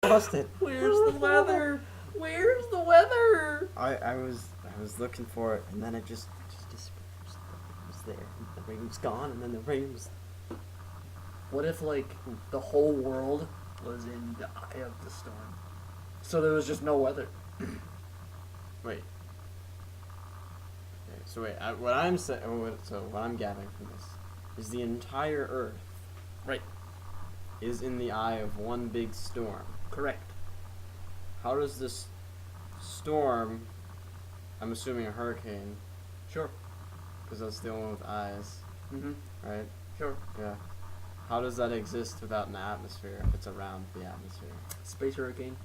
lost it. Where's the weather? Where's the weather? I was looking for it, and then it just disappears. It was there. The rain was gone, and then the rain was. What if, like, the whole world was in the eye of the storm? So there was just no weather. Wait. Okay, so wait. What I'm gathering from this is the entire Earth. Right. Is in the eye of one big storm. Correct. How does this storm? I'm assuming a hurricane. Sure. Because that's the only one with eyes. Mm-hmm. Right. Sure. Yeah. How does that exist without an atmosphere if it's around the atmosphere? Space hurricane.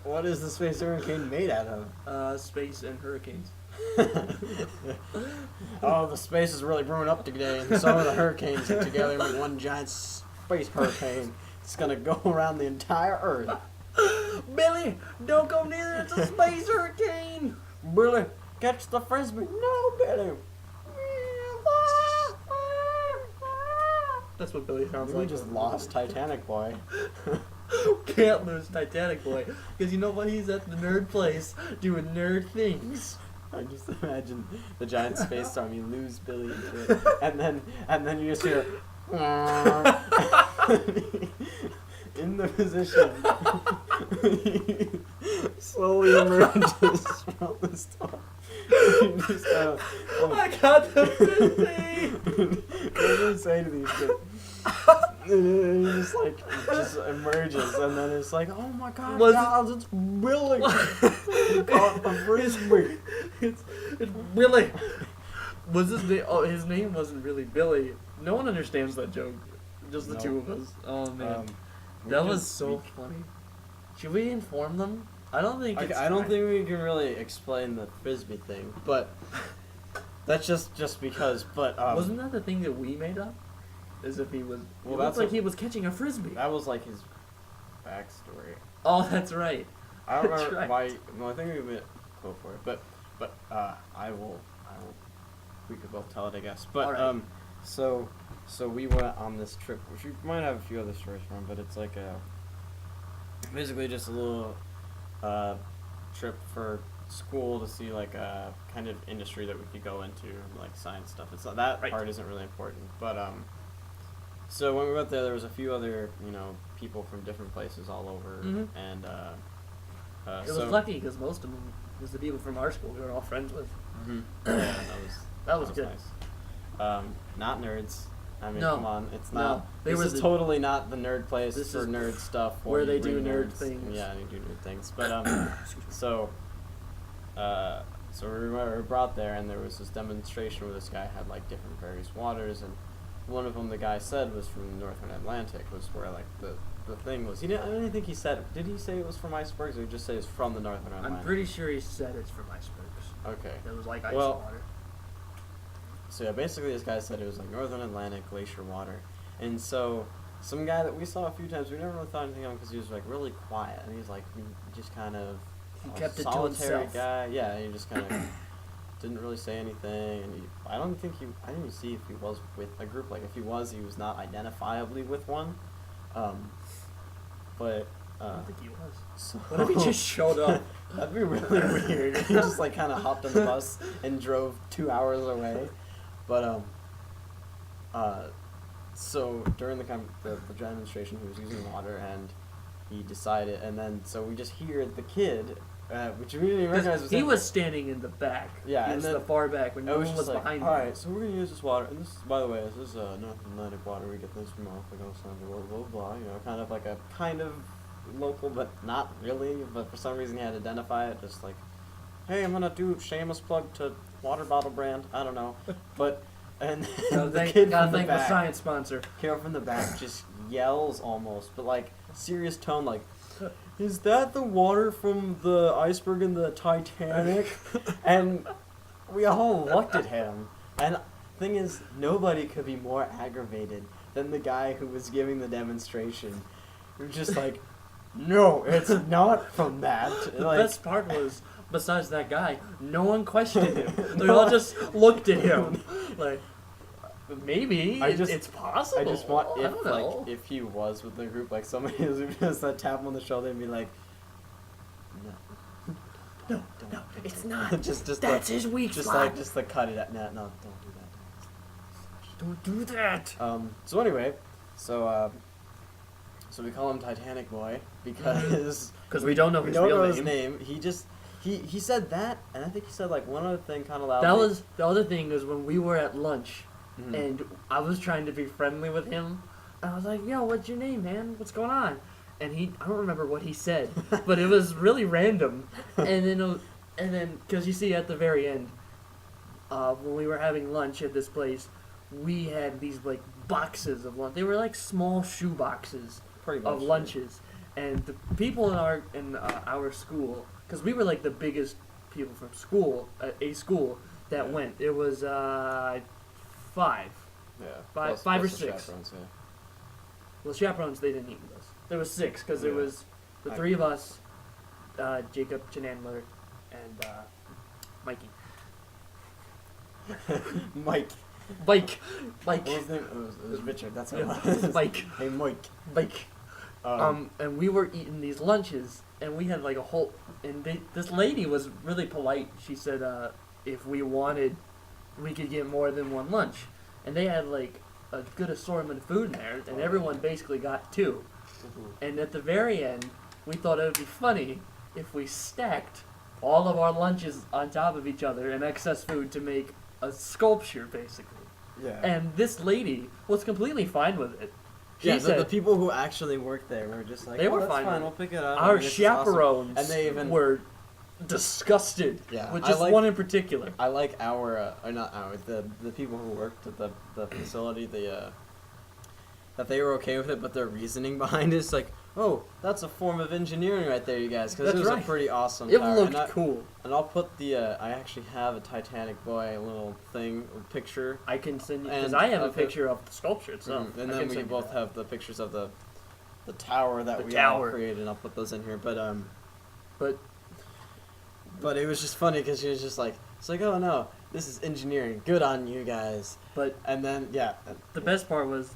What is the space hurricane made out of? Space and hurricanes. Oh, the space is really brewing up today, and some of the hurricanes get together and make one giant space hurricane. It's gonna go around the entire Earth. Billy, don't go near it. It's a space hurricane. Billy, catch the frisbee. No, Billy. That's what Billy sounds We like. just lost Titanic Boy. Can't lose Titanic Boy, because you know what? He's at the nerd place doing nerd things. I just imagine the giant space storm. You lose Billy into it, and then you just hear in the position slowly emerges from the storm. You just I got the frisbee. What do you say to these kids? And it just emerges, and then it's like, oh my God, guys, it's Billy. He caught the frisbee. It's Billy. Was his name? Oh, his name wasn't really Billy. No one understands that joke. Just the two of us. Oh man, that was so funny. Should we inform them? I don't think. I don't think we can really explain the frisbee thing, but that's just because. But wasn't that the thing that we made up? As if he was. Well, that's like he was catching a frisbee. That was like his backstory. Oh, that's right. I don't remember why. Well, I think we would go for it, but I will. We could both tell it, I guess. But right. So we went on this trip, which you might have a few other stories from, but it's like basically just a little trip for school to see like a kind of industry that we could go into, like science stuff. It's not, that part isn't really important, but so when we went there was a few other people from different places all over, and it was lucky because most of them was the people from our school we were all friends with. Yeah, that was good. Nice. Not nerds. I mean, no, come on, it's no. not. This is totally not the nerd place for nerd stuff. Where they do nerd things. Yeah, they do nerd things. But so we were brought there, and there was this demonstration where this guy had like different various waters, and one of them the guy said was from the Northern Atlantic, was where like the thing was. I don't think he said. Did he say it was from icebergs, or did he just say it's from the Northern Atlantic? I'm pretty sure he said it's from icebergs. Okay. It was like ice water. So yeah, basically this guy said it was like Northern Atlantic glacier water, and so some guy that we saw a few times, we never really thought anything of him because he was like really quiet, and he was like just kind of kept it solitary to himself. guy. Yeah, he just kind of didn't really say anything, and I didn't even see if he was with a group. Like if he was not identifiably with one. But I don't think he was. So what if he just showed up? That'd be really weird. He just like kind of hopped on the bus and drove 2 hours away. But so during the demonstration, he was using water, and he decided, and then so we just hear the kid, which we didn't even recognize. He was standing in the back. Yeah, he and was then the far back when no one was like, behind him. All right, so we're gonna use this water, and this is, by the way, this is Northern Atlantic water. We get this from off the coast, blah blah blah. Kind of like a kind of local, but not really. But for some reason, he had to identify it, just like, hey, I'm gonna do shameless plug to water bottle brand. I don't know, but. And the kid from the back, science sponsor. Kid from the back just yells almost, but like serious tone, like, "Is that the water from the iceberg in the Titanic?" And we all looked at him. And thing is, nobody could be more aggravated than the guy who was giving the demonstration. He was just like, "No, it's not from that." The best part was, besides that guy, no one questioned him. They all just looked at him like. Maybe. It's possible. I just want I don't know. if he was with the group, like somebody was just tap him on the shoulder and be like, no, don't it's not. just that's his weak spot. Just cut it at no, don't do that. Don't do that. So anyway, so we call him Titanic Boy because we don't know his real his name. He said that, and I think he said like one other thing kind of loudly. That was the other thing is when we were at lunch, Mm-hmm. and I was trying to be friendly with him. I was like, "Yo, what's your name, man? What's going on?" And I don't remember what he said, but it was really random. And then, because you see at the very end, when we were having lunch at this place, we had these like boxes of lunch. They were like small shoe boxes of lunches, and the people in our school, because we were like the biggest people from school, a school that went. It was 5. Yeah. Five or the 6. Chaperones, yeah. Well, chaperones, they didn't eat with us. There was 6, because it was the 3 of us, Jacob, Janandler, and Mikey. Mike. Mike. What was his name? It was Richard. That's what it was. Mike. Hey, Mike. Mike. And we were eating these lunches, and we had like a whole. And this lady was really polite. She said, if we wanted, we could get more than one lunch, and they had like a good assortment of food in there, and everyone basically got 2. And at the very end, we thought it would be funny if we stacked all of our lunches on top of each other and excess food to make a sculpture, basically. Yeah. And this lady was completely fine with it. She said, the people who actually worked there were just like, they were that's fine. We'll pick it up. Our This is chaperones awesome. And they even were disgusted Yeah, with I just like- one in particular. I like the people who worked at the facility, that they were okay with it, but their reasoning behind it is like, oh, that's a form of engineering right there, you guys, because it was a pretty awesome It tower. looked cool. And I'll put I actually have a Titanic Boy little picture. I can send you, because And I have a of the- picture of the sculpture itself. And I then can we send you both that. have the pictures of the tower that The we tower. all created, and I'll put those in here. But But it was just funny because she was just like, it's like, oh no, this is engineering. Good on you guys. But And then, yeah. the best part was,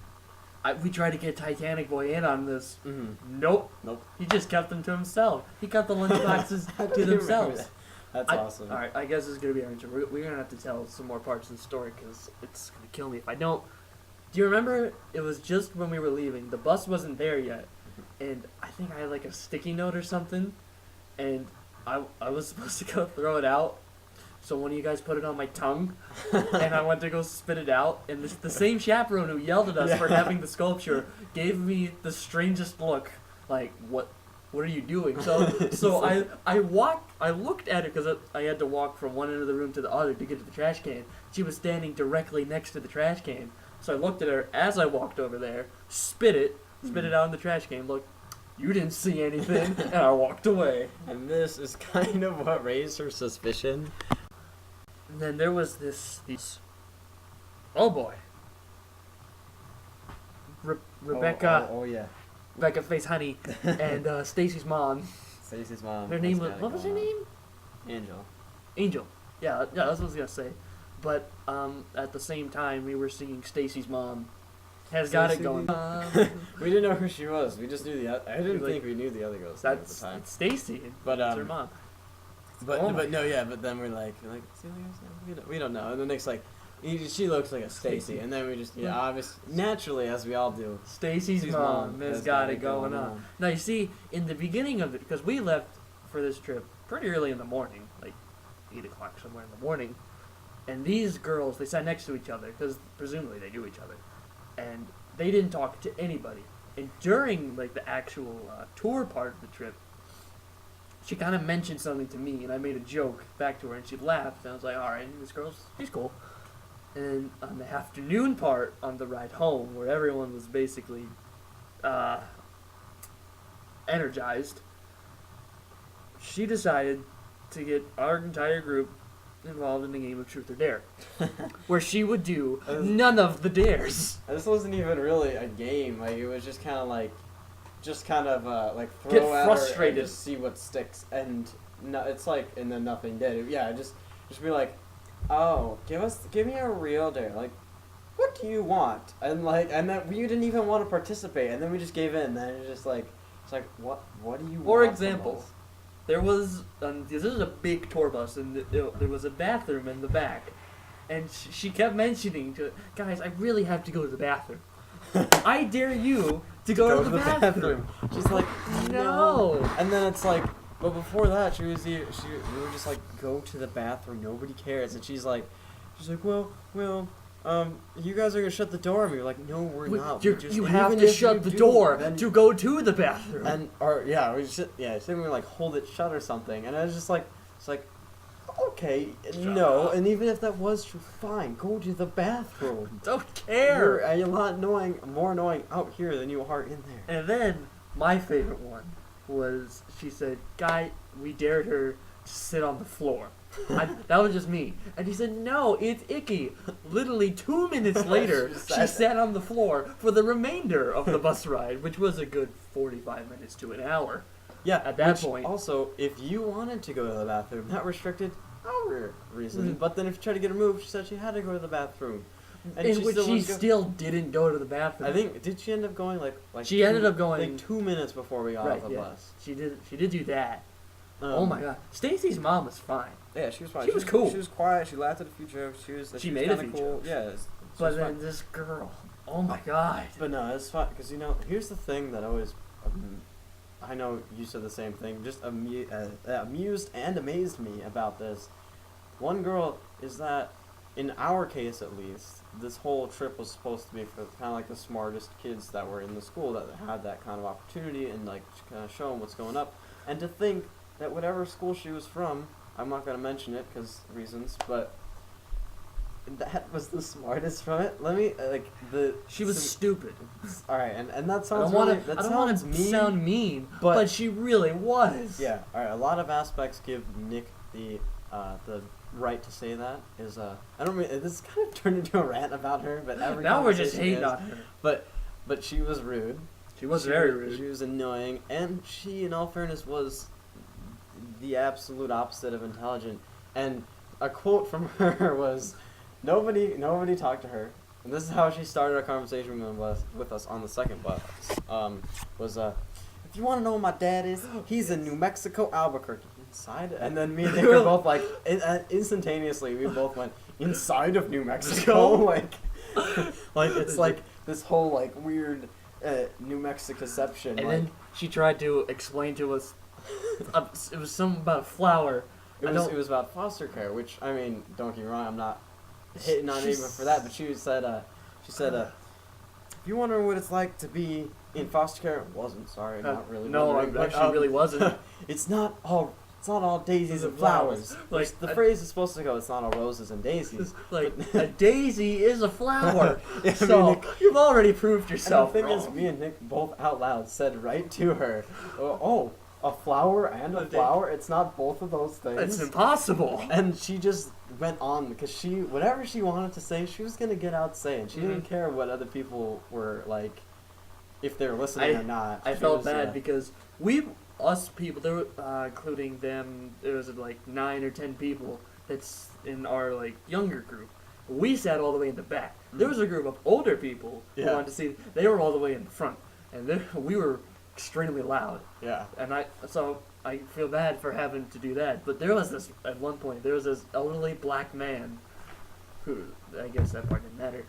we tried to get Titanic Boy in on this. Mm-hmm. Nope. Nope. He just kept them to himself. He kept the lunch boxes I to do remember themselves. that. That's awesome. All right, I guess this is gonna be our intro. We're gonna have to tell some more parts of the story because it's gonna kill me if I don't. Do you remember? It was just when we were leaving. The bus wasn't there yet, and I think I had like a sticky note or something, and I was supposed to go throw it out. So one of you guys put it on my tongue, and I went to go spit it out. And the same chaperone who yelled at us for having the sculpture gave me the strangest look, like what are you doing? So I looked at her because I had to walk from one end of the room to the other to get to the trash can. She was standing directly next to the trash can. So I looked at her as I walked over there, spit it out in the trash can. Look, you didn't see anything, and I walked away. And this is kind of what raised her suspicion. And then there was this oh boy, Rebecca. Oh yeah. Rebecca Face Honey and Stacy's mom. Stacey's mom. Her name was, what was her name? Angel. Yeah, that's what I was gonna say. But at the same time, we were singing Stacy's mom has got it going. We didn't know who she was. We just knew I didn't Like, think we knew the other girl's name at the That's time. Stacy. But That's her mom. But Oh my but no, yeah. But then we're like, "See the other girl's name?" We don't know. And then Nick's like, she looks like a Stacy, and then we just obviously naturally as we all do. Stacy's mom has got it going on. Now you see, in the beginning of it, because we left for this trip pretty early in the morning, like 8 o'clock somewhere in the morning, and these girls, they sat next to each other because presumably they knew each other, and they didn't talk to anybody. And during like the actual tour part of the trip, she kind of mentioned something to me, and I made a joke back to her, and she laughed, and I was like, all right, this girl's, she's cool. And on the afternoon part, on the ride home, where everyone was basically energized, she decided to get our entire group involved in the game of Truth or Dare, where she would do none of the dares. This wasn't even really a game. Like it was just kind of like throw Get at frustrated. her and just see what sticks. And no, it's like and then nothing did. Yeah, just be like, oh, give me a real dare. Like what do you want? And then we didn't even want to participate, and then we just gave in. And then it's just like, what do you want? For example, there was, this is a big tour bus, and there was a bathroom in the back. And she kept mentioning to guys, I really have to go to the bathroom. I dare you to go to the bathroom. She's like, no. And then it's like, but before that, we were just like, go to the bathroom. Nobody cares. And she's like, well, you guys are gonna shut the door. And we were like, no, we're not. You have to shut the door to go to the bathroom. And we were like, hold it shut or something. And I was just like, it's like, okay, no. And even if that was true, fine, go to the bathroom. Don't care. You're a lot more annoying out here than you are in there. And then my favorite one was she said, "Guy, we dared her to sit on the floor." That was just me. And he said, "No, it's icky." Literally 2 minutes later, she sat on the floor for the remainder of the bus ride, which was a good 45 minutes to an hour. Yeah, at that point. Also, if you wanted to go to the bathroom, that restricted our reason. But then if you tried to get her moved, she said she had to go to the bathroom. And she still didn't go to the bathroom. I think, did she end up going like she ended up going like 2 minutes before we got off the bus. She did do that. Oh my god. Stacy's mom was fine. Yeah, she was fine. She was cool. She was quiet. She laughed at a few jokes. She made a few cool. jokes. Yeah. But then this girl. Oh my god. But no, it's fun because here's the thing that always. I know you said the same thing. Just amused and amazed me about this. One girl is that, in our case at least, this whole trip was supposed to be for kind of like the smartest kids that were in the school that had that kind of opportunity and like kind of show them what's going up. And to think that whatever school she was from, I'm not going to mention it because reasons, but that was the smartest from it. She was stupid. All right, and that sounds I don't want to sound mean, but she really was. Yeah. All right. A lot of aspects give Nick the right to say that. I don't mean this kind of turned into a rant about her, but now we're just hating on her. But she was rude. She was very rude. She was annoying, and she, in all fairness, was the absolute opposite of intelligent. And a quote from her was, Nobody talked to her, and this is how she started our conversation with us on the second bus. If you want to know who my dad is, he's in New Mexico, Albuquerque. Inside? And then me and Nick were both like, instantaneously, we both went, inside of New Mexico? like it's like this whole like weird New Mexicoception. And then she tried to explain to us, it was something about a flower. It was about foster care, which, I mean, don't get me wrong, I'm not hitting on anyone for that, but she said, if you wonder what it's like to be in foster care, it wasn't, sorry, not really. No, actually really wasn't. It's not all daisies and flowers. Like the phrase is supposed to go, it's not all roses and daisies. Like, a daisy is a flower. Yeah, so, Nick, you've already proved yourself wrong. And the thing is, me and Nick both out loud said right to her, a flower and a flower? It's not both of those things. It's impossible. And she just went on because whatever she wanted to say, she was going to get out saying. She didn't care what other people were like, if they were listening or not. I felt bad because us people, there were, including them, there was like 9 or 10 people that's in our like younger group. We sat all the way in the back. There was a group of older people who wanted to see. They were all the way in the front, and we were extremely loud. Yeah. And I feel bad for having to do that. But there was this, at one point, there was this elderly black man who, I guess that part didn't matter.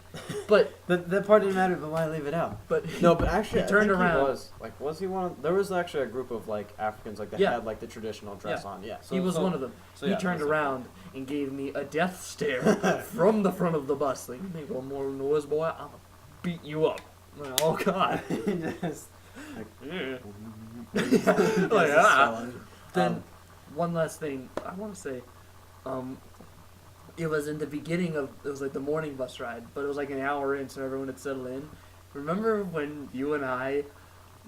But that part didn't matter, but why leave it out? But actually, he turned around. Was he one of, there was actually a group of like Africans that had like the traditional dress on. Yeah. So, he was one of them. So he turned around and gave me a death stare from the front of the bus. Like, you make one more noise, boy, I'll beat you up. Like, oh God. Just Then one last thing I want to say, it was in the beginning of, it was like the morning bus ride, but it was like an hour in, so everyone had settled in. Remember when you and I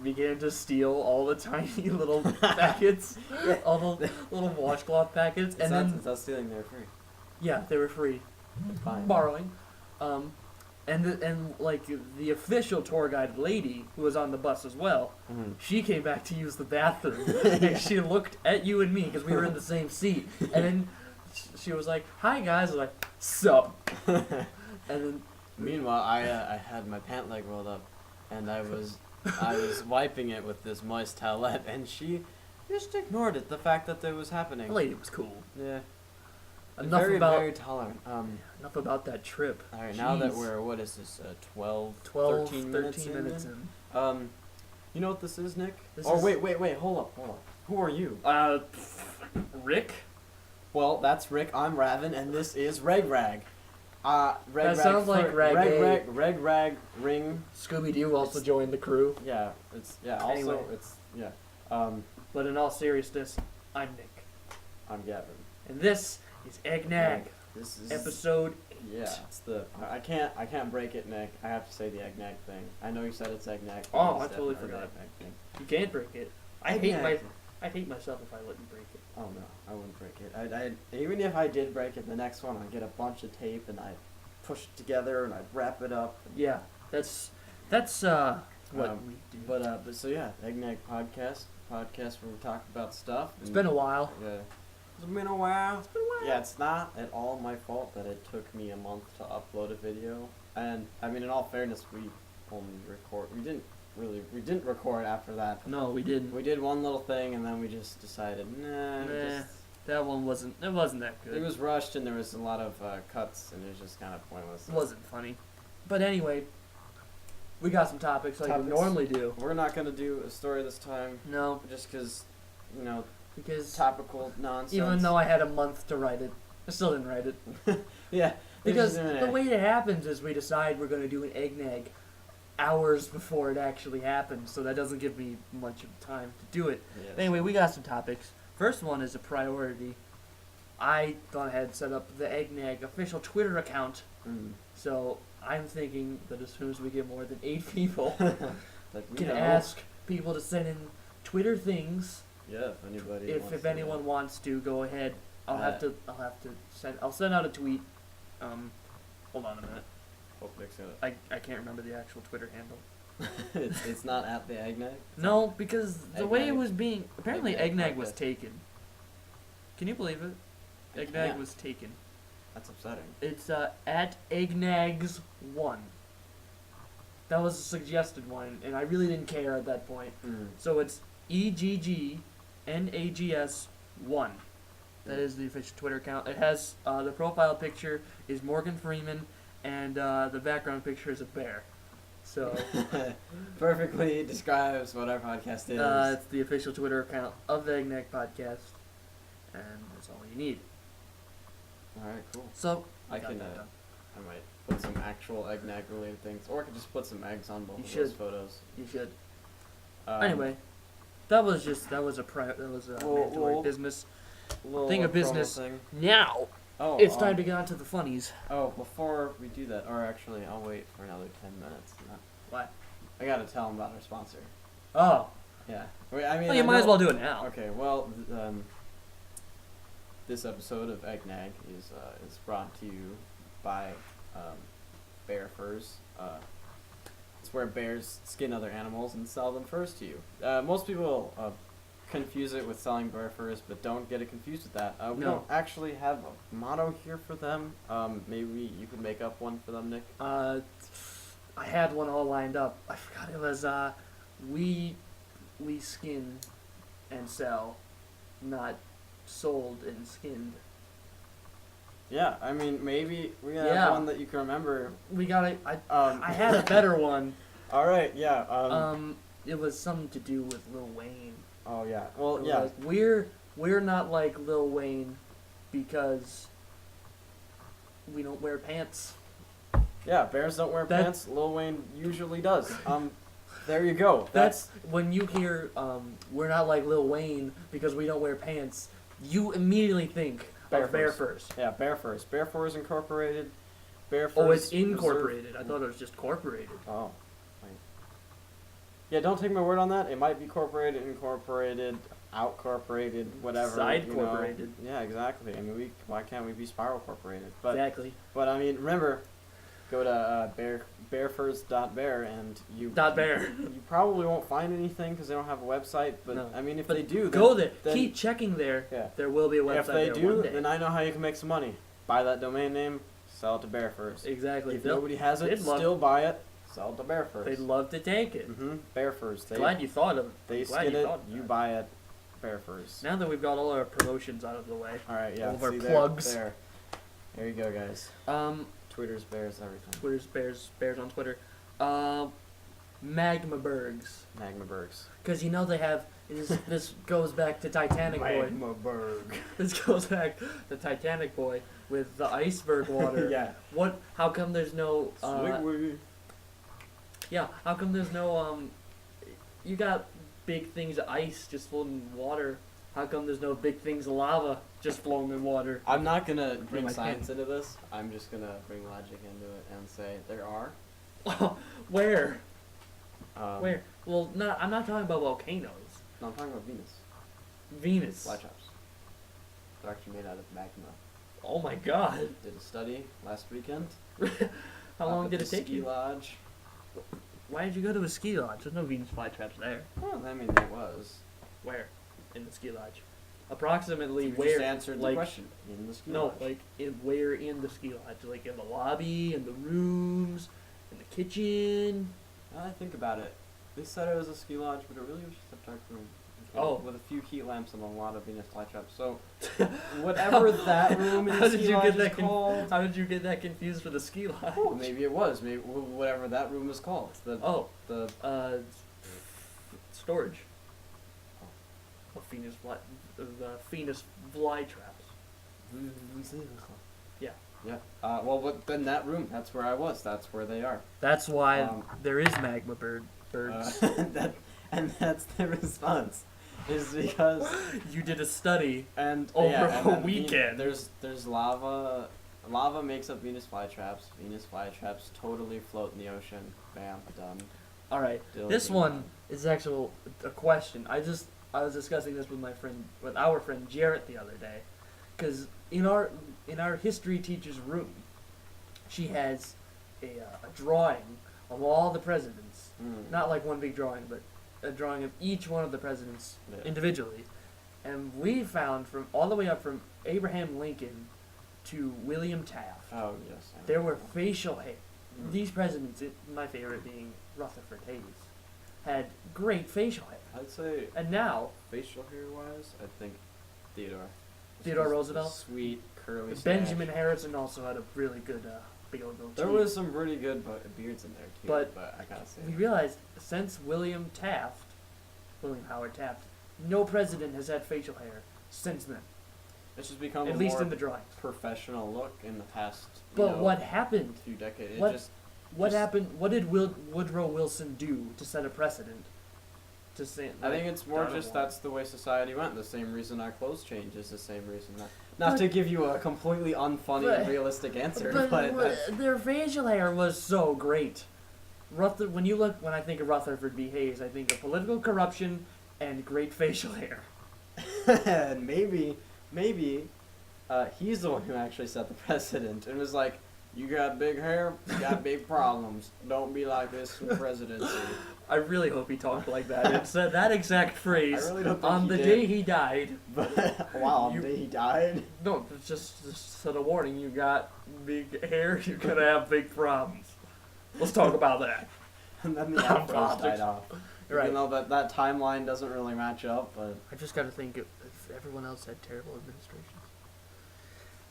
began to steal all the tiny little packets, all the little washcloth packets, and then it's not stealing, they're free. Yeah, they were free. Fine. Borrowing. And like the official tour guide lady who was on the bus as well, she came back to use the bathroom, and she looked at you and me because we were in the same seat, and then she was like, "Hi guys," I was like, "Sup?" And then Meanwhile, I had my pant leg rolled up, and I was wiping it with this moist towelette, and she just ignored it. The fact that it was happening. The lady was cool. Yeah. Enough very, about very tolerant. enough about that trip. All right, Jeez. now that we're what is this? 12, 13 minutes in. You know what this is, Nick? Wait, hold up. Who are you? Rick. Well, that's Rick. I'm Raven, and this is Reg Rag. That sounds like Rag Rag Ring. Scooby Doo also joined the crew. Yeah, Also, Anyway. But in all seriousness, I'm Nick, I'm Gavin. and this is NaG. This is Episode 8. Yeah, it's the. I can't break it, Nick. I have to say the NaG thing. I know you said it's NaG. Oh, I totally forgot. Thing. You can't break it. I hate myself if I let you break it. Oh no, I wouldn't break it. I even if I did break it, the next one I'd get a bunch of tape and I'd push it together and I'd wrap it up. Yeah, that's what we do. But so yeah, NaG podcast where we talk about stuff. It's been a while. Yeah, it's been a while. Yeah, it's not at all my fault that it took me a month to upload a video. And I mean, in all fairness, we didn't record after that. No, we didn't. We did one little thing and then we just decided, that one wasn't that good. It was rushed and there was a lot of cuts and it was just kind of pointless. It wasn't funny. But anyway, we got some topics like we normally do. We're not going to do a story this time. No. Just because, because topical nonsense. Even though I had a month to write it, I still didn't write it. Yeah. Because the way it happens is we decide we're going to do an NaG hours before it actually happens, so that doesn't give me much of time to do it. Yes. Anyway, we got some topics. First one is a priority. I gone ahead and set up the NaG official Twitter account. So I'm thinking that as soon as we get more than 8 people, we can ask people to send in Twitter things. Yeah, if anybody. If anyone wants to, go ahead. I'll send out a tweet. Hold on a minute. I can't remember the actual Twitter handle. it's not at the NaG? No, because the way it was being... Apparently NaG NaG was taken. Can you believe it? NaG was taken. That's upsetting. It's at NaGs1. That was a suggested one, and I really didn't care at that point. So it's EGGNAGS1. That is the official Twitter account. It has the profile picture is Morgan Freeman, and the background picture is a bear. So perfectly describes what our podcast is. It's the official Twitter account of the NaG podcast, and that's all you need. All right, cool. So I might put some actual NaG related things, or I could just put some eggs on both of those photos. You should. Anyway, that was a mandatory business. Thing of business. Thing. Now, it's time to get on to the funnies. Oh, before we do that, or actually, I'll wait for another 10 minutes. Why? I gotta tell them about our sponsor. Oh. Yeah. I mean, well, you might as well do it now. Okay. Well, this episode of NaG is brought to you by Bear Furs. It's where bears skin other animals and sell them furs to you. Most people confuse it with selling bear furs, but don't get it confused with that. We don't actually have a motto here for them. Maybe you could make up one for them, Nick? I had one all lined up. I forgot it was, we skin and sell, not sold and skinned. Yeah, I mean, maybe we have one that you can remember. We got it. I had a better one. All right, yeah. It was something to do with Lil Wayne. Oh yeah. Well, yeah. Like, we're not like Lil Wayne because we don't wear pants. Yeah, bears don't wear pants. Lil Wayne usually does. There you go. That's when you hear we're not like Lil Wayne because we don't wear pants. You immediately think of Bear Furs. Yeah, Bear Furs. Bear Furs Incorporated. Bear Furs. Oh, it's incorporated. I thought it was just corporated. Oh. Yeah, don't take my word on that. It might be incorporated, outcorporated, whatever. Side-corporated. Yeah, exactly. I mean, why can't we be spiral corporated? But, exactly. But I mean, remember, go to bearfurs.bear and you probably won't find anything because they don't have a website. But no. I mean, if they do, go there. Keep checking there. Yeah. There will be a website. If they do, then I know how you can make some money. Buy that domain name, Sell it to Bear Furs. Exactly. If nobody has it, still buy it. Sell it to Bear Furs. They'd love to take it. Bear Furs. Glad you thought of it. They skin it. You buy it. Bear Furs. Now that we've got all our promotions out of the way. All right. Yeah. All of our plugs. There you go, guys. Twitter's Bears everything. Twitter's Bears on Twitter. Magmabergs. Magmabergs. Because you know they have. This goes back to Titanic Boy. Magmaberg. This goes back to Titanic Boy with the iceberg water. Yeah. What? How come there's no? Yeah. How come there's no? You got big things of ice just floating in water. How come there's no big things of lava just floating in water? I'm not gonna bring science into this. I'm just gonna bring logic into it and say there are. Where? Where? Well, I'm not talking about volcanoes. No, I'm talking about Venus. Venus. Flytraps. They're actually made out of magma. Oh my god. Did a study last weekend. How long did it take you? Ski lodge. Why did you go to a ski lodge? There's no Venus flytraps there. Well, I mean, there was. Where? In the ski lodge. Approximately you where? Just answered the question. In the ski lodge. No, like where in the ski lodge? Like in the lobby, in the rooms, in the kitchen. Now I think about it. They said it was a ski lodge, but it really was just a dark room. With a few heat lamps and a lot of Venus flytraps. So, whatever that room in the ski lodge is called. How did you get that confused for the ski lodge? Well, maybe it was. Maybe whatever that room is called. Storage. Of Venus flytraps. Yeah. Yeah. Well, but then that room, that's where I was. That's where they are. That's why there is magma birds. And that's the response. Is because you did a study and over a weekend. There's lava. Lava makes up Venus flytraps. Venus flytraps totally float in the ocean. Bam, done. All right. This one is actually a question. I was discussing this with our friend Jarrett the other day, because in our history teacher's room, she has a drawing of all the presidents. Not like one big drawing, but a drawing of each one of the presidents individually. And we found from all the way up from Abraham Lincoln to William Taft. Oh, yes. There were facial hair. These presidents, my favorite being Rutherford Hayes, had great facial hair. I'd say. And now, facial hair wise, I think Theodore Roosevelt. Sweet curly. Benjamin Harrison also had a really good big old goatee. There was some pretty good beards in there too. But I gotta say, we realized since William Howard Taft, no president has had facial hair since then. It's just become at least in the drawings. Professional look in the past. What happened? Few decades. What happened? What did Woodrow Wilson do to set a precedent? I think it's more just that's the way society went. The same reason our clothes change is the same reason. Not to give you a completely unfunny and realistic answer, but their facial hair was so great. When I think of Rutherford B. Hayes, I think of political corruption and great facial hair. And maybe he's the one who actually set the precedent and was like, "You got big hair, you got big problems. Don't be like this in presidency." I really hope he talked like that. It said that exact phrase I really don't think on the day he died. But wow, on the day he died? No, it's just a warning. You got big hair, you're gonna have big problems. Let's talk about that. And then the afros died off. Right. Even though that timeline doesn't really match up, but I just gotta think if everyone else had terrible administrations.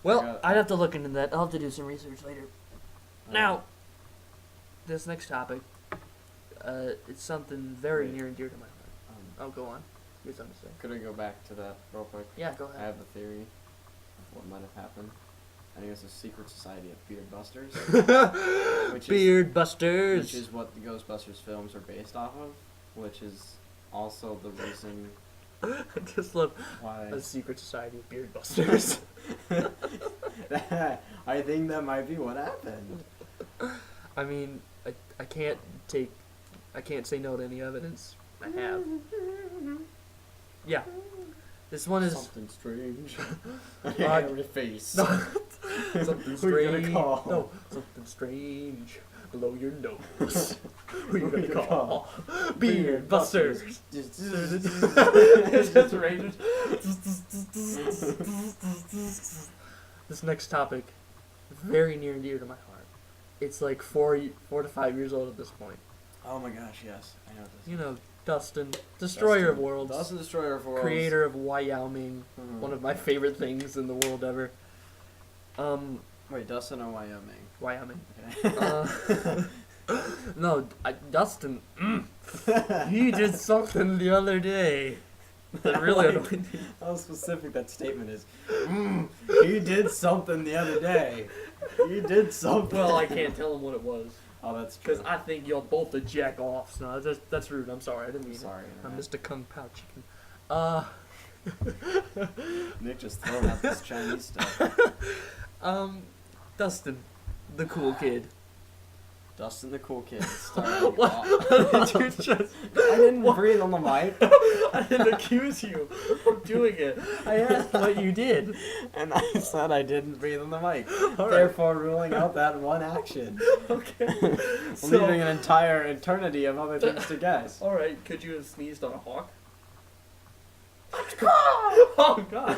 Well, I'd have to look into that. I'll have to do some research later. Now, this next topic, it's something very near and dear to my heart. Go on. You have something to say. Could I go back to that real quick? Yeah, go ahead. I have a theory of what might have happened. I think it's a secret society of Beard Busters. Beard Busters! Which is what the Ghostbusters films are based off of, which is also the reason... I just love why a secret society of Beard Busters. I think that might be what happened. I mean, I can't say no to any evidence. I have. Yeah. This one is something strange. Your face. No. Something strange. Who you gonna call? No, something strange below your nose. Who you gonna call? Beard Busters. It's just rangers. This next topic very near and dear to my heart. It's like 4 to 5 years old at this point. Oh my gosh, yes, I know this. You know, Dustin, Destroyer of Worlds, Dustin, Destroyer of Worlds, creator of Wyoming, one of my favorite things in the world ever. Wait, Dustin or Wyoming? Wyoming. Okay. No, Dustin. He did something the other day that really annoyed me. How specific that statement is. He did something the other day. He did something. Well, I can't tell him what it was. Oh, that's true. Because I think you're both the jack-offs. No, that's rude. I'm sorry. I didn't mean Sorry, it. I'm Internet. Mr. Kung Pao Chicken. Nick just throwing out this Chinese stuff. Dustin, the cool kid. Dustin the Cool Kid. Starring What did you just... I didn't breathe on the mic. I didn't accuse you of doing it. I asked what you did. And I said I didn't breathe on the mic. All right. Therefore ruling out that one action. Okay. Leaving an entire eternity of other things to guess. Alright, could you have sneezed on a hawk? Oh, God.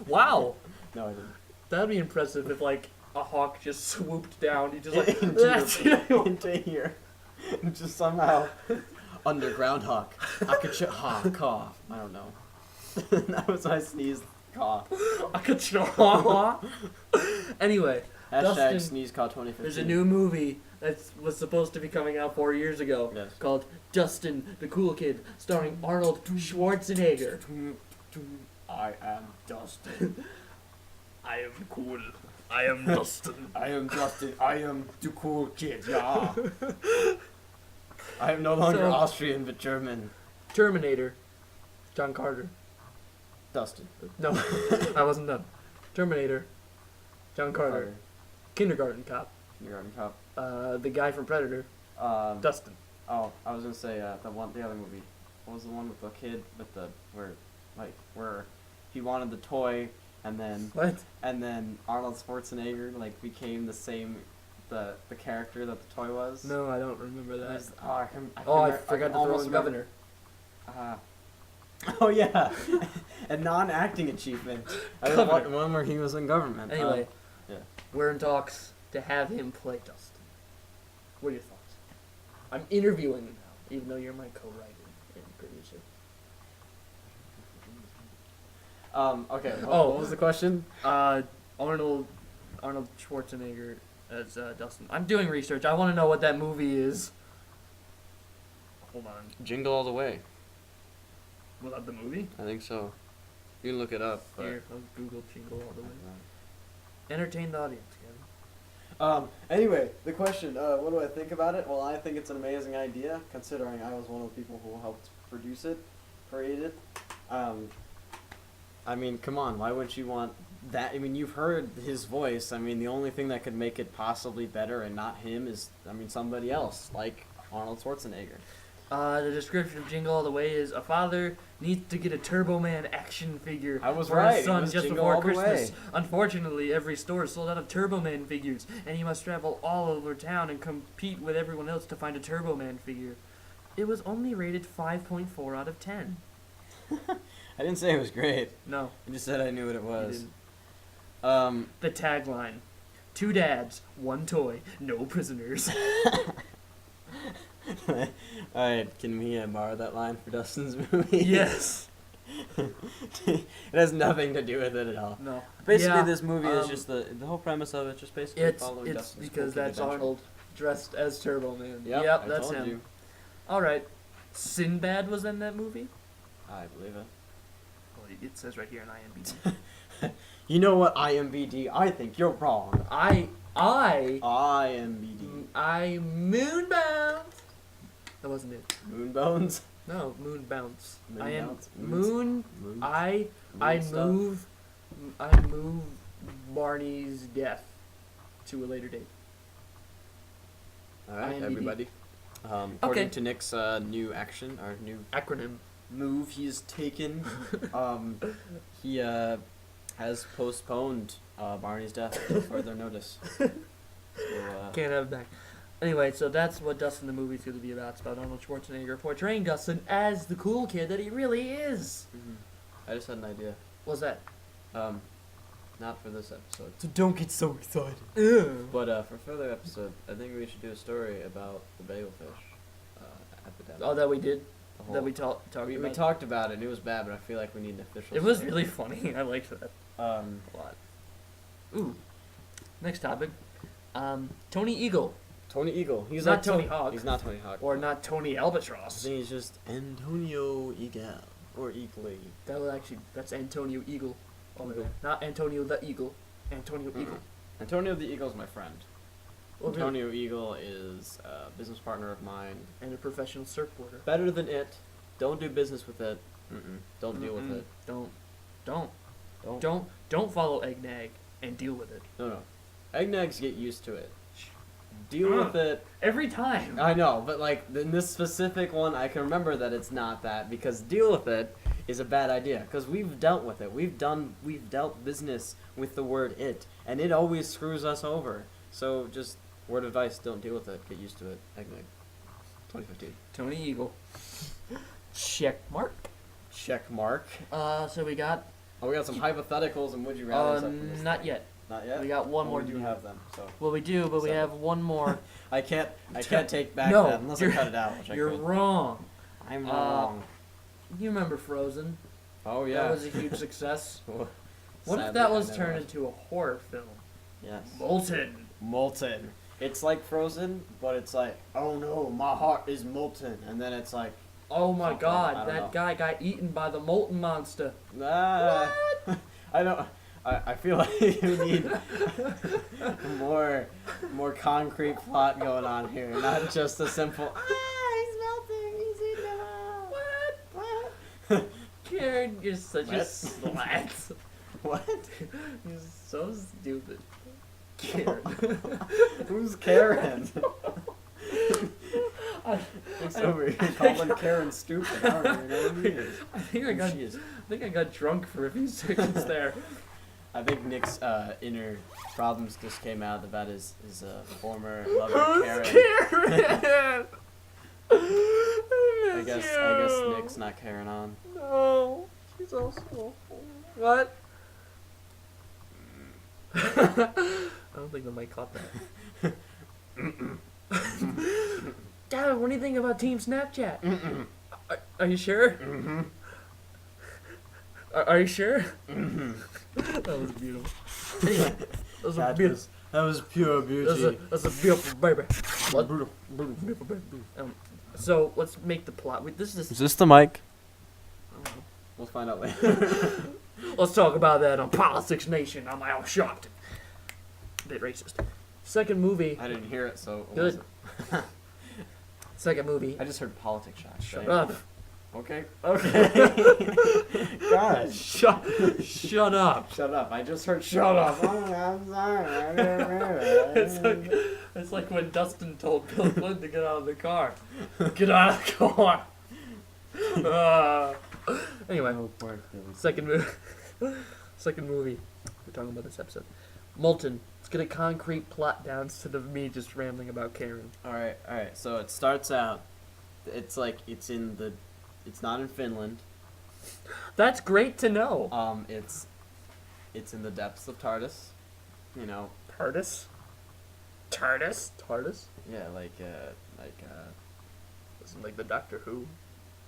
Wow. No, I didn't. That'd be impressive if, like, a hawk just swooped down. You just, like, into here. Just somehow. Underground hawk. Cough. I don't know. That was my sneeze cough. Anyway, Hashtag Dustin, sneeze cough 2015. there's a new movie that was supposed to be coming out 4 years ago Yes. called Dustin the Cool Kid, starring Arnold Schwarzenegger. I am Dustin. I am cool. I am Dustin. I am Dustin. I am the cool kid. Yeah. I am no longer So- Austrian but German. Terminator. John Carter. Dustin. No, I wasn't done. Terminator. John Carter. Kindergarten Cop. Kindergarten Cop. The guy from Predator. Dustin. Oh, I was gonna say the other movie. What was the one with the kid with the where he wanted the toy and then What? Arnold Schwarzenegger became the character that the toy was. No, I don't remember that. I forgot to throw in Governor. Oh yeah, a non-acting achievement. Governor. One where he was in government. Anyway, yeah. we're in talks to have him play Dustin. What are your thoughts? I'm interviewing him now, even though you're my co-writer and producer. Okay. What was the question? Arnold Schwarzenegger as Dustin. I'm doing research. I want to know what that movie is. Hold on. Jingle All the Way. Was that the movie? I think so. You can look it up. But... Here, I'll Google Jingle All the Way. Entertain the audience, Kevin. Anyway, the question, what do I think about it? Well, I think it's an amazing idea, considering I was one of the people who helped produce it, create it. I mean, come on, why wouldn't you want that? I mean, you've heard his voice. I mean, the only thing that could make it possibly better and not him is, somebody else, like Arnold Schwarzenegger. The description of Jingle All the Way is: a father needs to get a Turbo Man action figure I was for right. his It son was just Jingle before All the Christmas. Way. Unfortunately, every store is sold out of Turbo Man figures, and he must travel all over town and compete with everyone else to find a Turbo Man figure. It was only rated 5.4 out of 10. I didn't say it was great. No, I just said I knew what it you was. didn't. The tagline: 2 dads, 1 toy, no prisoners. Alright, can we borrow that line for Dustin's movie? Yes. It has nothing to do with it at all. No. Basically, Yeah, this movie is just the whole premise of it, just basically following It's Dustin's because cool kid that's adventure. Arnold dressed as Turbo Man. Yep, I that's told him. you. Alright. Sinbad was in that movie? I believe it. Well, it says right here in IMDb. You know what, IMBD? I think you're wrong. IMBD. I moonbound. That wasn't it. Moonbones? No, moon bounce. Moon I am bounce? moon. Moon I stuff? move Barney's death to a later date. Alright, IMDb. everybody. According Okay. to Nick's new action, or new Acronym. move he's taken, he has postponed Barney's death until further notice. So, Can't have it back. Anyway, so that's what Dustin the movie's going to be about. It's about Arnold Schwarzenegger portraying Dustin as the cool kid that he really is. I just had an idea. What's that? not for this episode. So don't get so excited. But for further episode, I think we should do a story about the bagelfish epidemic. Oh, that we did. The whole- That we talked about. we talked about it, and it was bad, but I feel like we need an official. It was story. really funny. I liked that a lot. Ooh. Next topic. Tony Eagle. Tony Eagle. He's not Tony Hawk. He's not Tony Hawk. Or not Tony I Albatross. think he's just Antonio Eagle or Eagley. That's Antonio Eagle. Oh my god. Not Antonio the Eagle. Antonio Eagle. Antonio the Eagle is my friend. Oh, really? Antonio Eagle is a business partner of mine. And a professional surfboarder. Better than it. Don't do business with it. Don't deal with it. Don't follow NaG and deal with it. No. Eggnags get used to it. Deal with it. Every time. I know, but like in this specific one, I can remember that it's not that because deal with it is a bad idea because we've dealt with it. We've dealt business with the word it, and it always screws us over. So just word of advice: don't deal with it. Get used to it. Eggnog. 2015. Tony Eagle. Check mark. Check mark. So we got. Oh, we got some hypotheticals and would you rather. Not yet. Not yet. We got one more. We do have them. So. Well, we do, but we Seven. have one more. I can't take back No, that unless I cut it out, which I You're could. wrong. I'm wrong. You remember Frozen? Oh yeah. That was a huge success. What Sadly, if that I was never turned watched. into a horror film? Yes. Molten. It's like Frozen, but it's like, oh no, my heart is molten, and then it's like, Oh my Something, I god, don't that know. guy got eaten by the molten monster. ah. I don't. I feel like we need more concrete plot going on here, not just a simple. He's melting. He's eating it all. What? Karen, you're such a What? slat. What? You're so stupid. Karen. Who's Karen? It's over here calling Karen stupid. I don't even know who he is. I think Who she is. I got drunk for a few seconds there. I think Nick's inner problems just came out about his former lover Who's Karen. Karen? I guess Nick's not Karen on. No, she's also awful. What? I don't think the mic caught that. Dad, what do you think about Team Snapchat? Are you sure? Mm-hmm. Are you sure? Mm-hmm. That was beautiful. Anyway, that was a beautiful. That was pure beauty. That's a beautiful baby. What? Beautiful baby. So let's make the plot. This is. Is this the mic? We'll find out later. Let's talk about that on Politics Nation. I'm all shocked. Bit racist. Second movie. I didn't hear it, so it Good. wasn't. Second movie. I just heard politics shots. Shut up. Okay. Okay. God. Shut up. Shut up. I just heard shut up. Oh, I'm sorry. It's like when Dustin told Bill Clinton to get out of the car. Get out of the car. Anyway, second movie. Second movie. We're talking about this episode. Molten. Let's get a concrete plot down instead of me just rambling about Karen. Alright. So it starts out, it's like, it's not in Finland. That's great to know. It's in the depths of TARDIS. You know. TARDIS? TARDIS? Yeah, Isn't like the Doctor Who?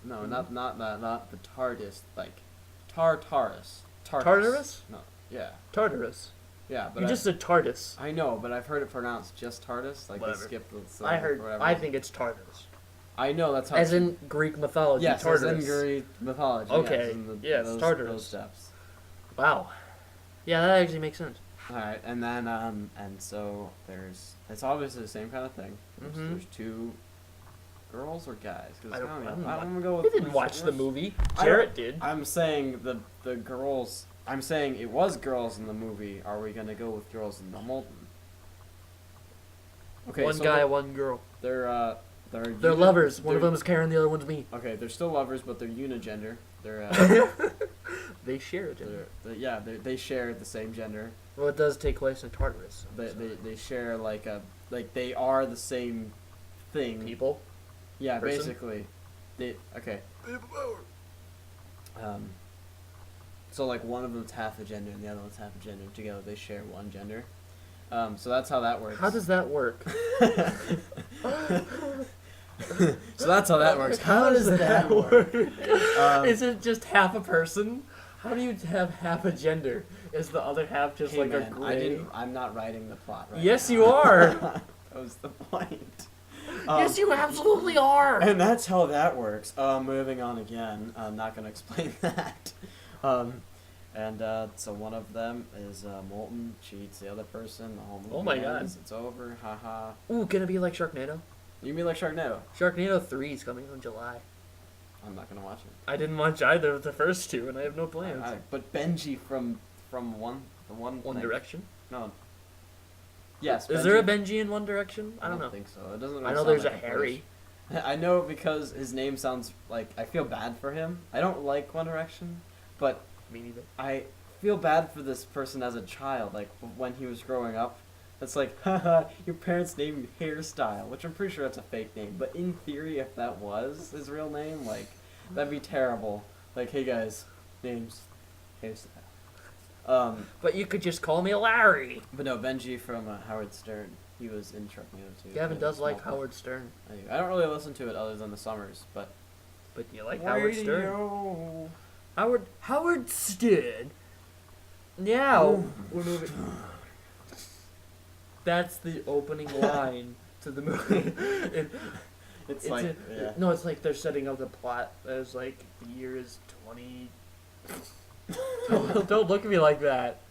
no, not the TARDIS, like Tartarus. Tartarus? No, yeah. Tartarus. Yeah, but You just said TARDIS. I know, but I've heard it pronounced just TARDIS. Like Whatever. they skipped the syllable I heard. or whatever. I think it's Tartarus. I know that's how. As in Greek mythology. yes, Tartarus. as in Greek mythology. Okay, Yes, yes, those, Tartarus. Those steps. Wow. Yeah, that actually makes sense. All right, and then and so it's obviously the same kind of thing. Mhm. There's two girls or guys. 'Cause I don't I'm know. gonna go I with. didn't watch the movie. I Jarrett did. I'm saying the girls. I'm saying it was girls in the movie. Are we gonna go with girls in the Molten? Okay, One so guy, they're- one girl. They're They're lovers. One of them is Karen, the other one's me. Okay, they're still lovers, but they're unigender. They're They share a gender. they share the same gender. Well, it does take place in Tartarus. They share like they are the same thing. People. Yeah, Person? basically. Okay. So like one of them's half a gender and the other one's half a gender. Together they share one gender. So that's how that works. How does that work? So that's how that works. How does that work? Is it just half a person? How do you have half a gender? Is the other half just hey like man, a gray? I'm not writing the plot right Yes, now. you are. That was the point. Yes, you absolutely are. And that's how that works. Moving on again. I'm not going to explain that. So one of them is Molten, cheats the other person, the whole movie Oh my ends, God. it's over, haha. Ooh, can it be like Sharknado? You mean like Sharknado? Sharknado 3 is coming in July. I'm not going to watch it. I didn't watch either of the first two, and I have no plans. But Benji from the one One thing. Direction? No. Yes, Is there a Benji in One Direction? I don't know. think so. It doesn't really I know sound there's like a Harry. I know because his name sounds like, I feel bad for him. I don't like One Direction, but Me neither. I feel bad for this person as a child, like when he was growing up. It's like, haha, your parents named you Hairstyle, which I'm pretty sure that's a fake name, but in theory, if that was his real name, like, that'd be terrible. Like, hey guys, name's Hairstyle. But you could just call me Larry. But no, Benji from Howard Stern, he was in Sharknado too. Gavin does like Small Howard Stern. part. I don't really listen to it other than the summers, but But you like Howard Stern. Radio. Howard Stern. Now we're moving. That's the opening line to the movie. It's like, yeah. No, it's like they're setting up the plot as like the year is 20. Don't look at me like that.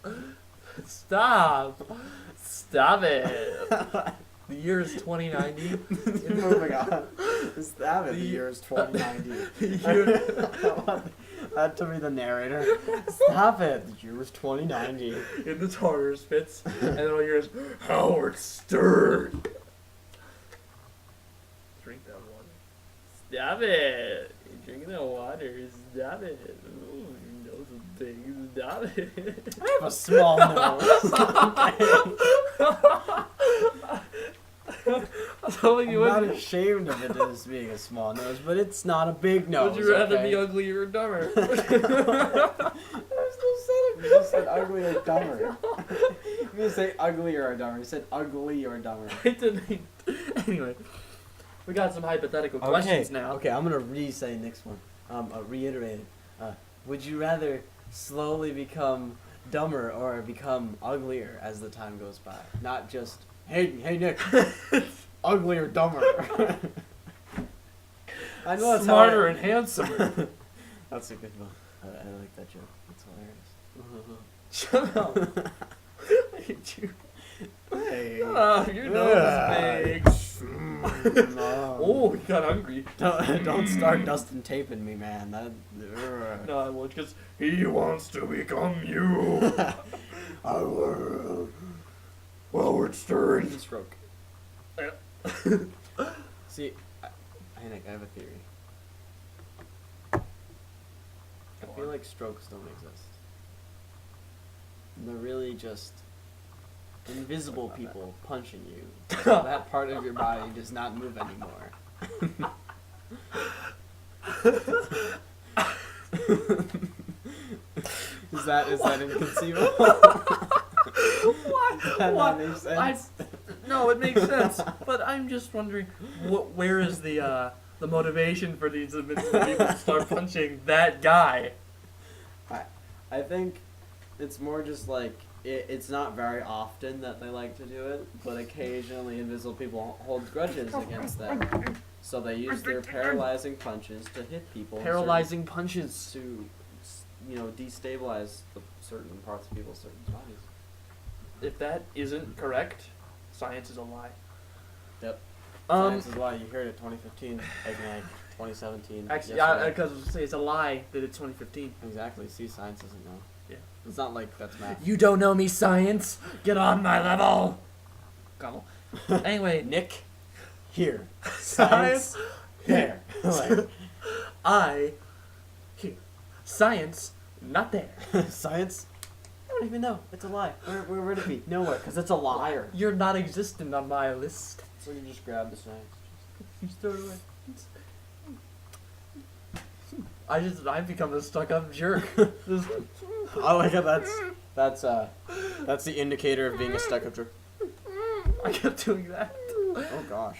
Stop it. The year is 2090. Moving on. Stop it. The year is 2090. That to be the narrator. Stop it. The year was 2090. In the tartar spits, and then all you hear is Howard Stern. Drink that water. Stop it. You're drinking that water. Stop it. Ooh, your nose is big. Stop it. I have a small nose. I'm not ashamed of it as being a small nose, but it's not a big nose. Would you rather okay? be ugly or dumber? I still said it. You just said ugly or dumber. You didn't say ugly or dumber. You said ugly or dumber. I didn't. Anyway, we got some hypothetical questions now. Okay, I'm gonna re-say next one. Reiterate it. Would you rather slowly become dumber or become uglier as the time goes by? Not just, hey Nick, ugly or dumber. I know that's Smarter and handsomer. That's a good one. I like that joke. It's hilarious. Shut up. I hate you. Hey. Your nose is big. No. Oh, he got hungry. Don't start dusting taping me, man. No, I won't, because he wants to become you. I will. Howard Stern. Stroke. See, Nick, I have a theory. I feel like strokes don't exist. They're really just invisible people punching you. So that part of your body does not move anymore. Is that inconceivable? What? Does that not make sense? No, it makes sense. But I'm just wondering, where is the motivation for these invincible people to start punching that guy? I think it's more just like it's not very often that they like to do it, but occasionally invisible people hold grudges against them. So they use their paralyzing punches to hit people. Paralyzing punches. To, destabilize certain parts of people's certain bodies. If that isn't correct, science is a lie. Yep. Science is why you heard it 2015, like 2017. Actually, yesterday. because it's a lie that it's 2015. Exactly. See, science doesn't know. Yeah. It's not like that's math. You don't know me, science. Get on my level. Go. Anyway, Nick, here. Science, here. Like, here. Science, not there. Science? I don't even know. It's a lie. Where would it be? Nowhere, because it's a liar. You're not existent on my list. So you just grab the science. You throw it away. I've become a stuck-up jerk. I like how that's the indicator of being a stuck-up jerk. I kept doing that. Oh gosh.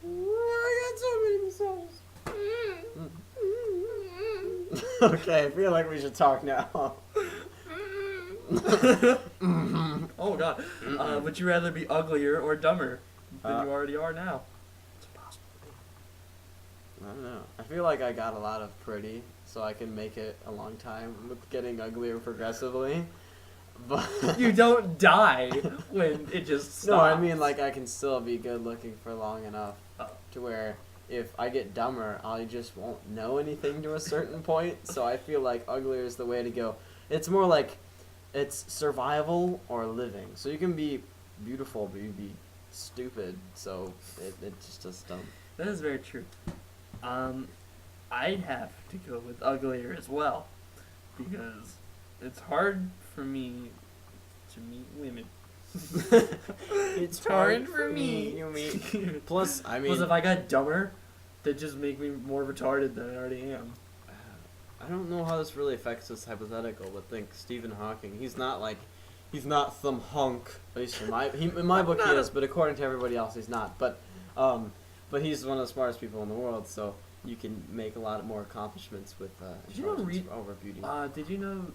I got so many massages. Okay, I feel like we should talk now. Oh god. Would you rather be uglier or dumber than you already are now? It's impossible. I don't know. I feel like I got a lot of pretty, so I can make it a long time with getting uglier progressively. But You don't die when it just stops. no, I mean like I can still be good looking for long enough to where if I get dumber, I just won't know anything to a certain point. So I feel like uglier is the way to go. It's more like it's survival or living. So you can be beautiful, but you be stupid. So it just does dumb. That is very true. I'd have to go with uglier as well, because it's hard for me to meet women. It's hard for me. You mean? Plus, I mean, Plus, if I got dumber, that'd just make me more retarded than I already am. I don't know how this really affects this hypothetical, but think Stephen Hawking. He's not some hunk. At least in my book he is, but according to everybody else, he's not. But he's one of the smartest people in the world, so you can make a lot more accomplishments with intelligence over beauty. Did you know?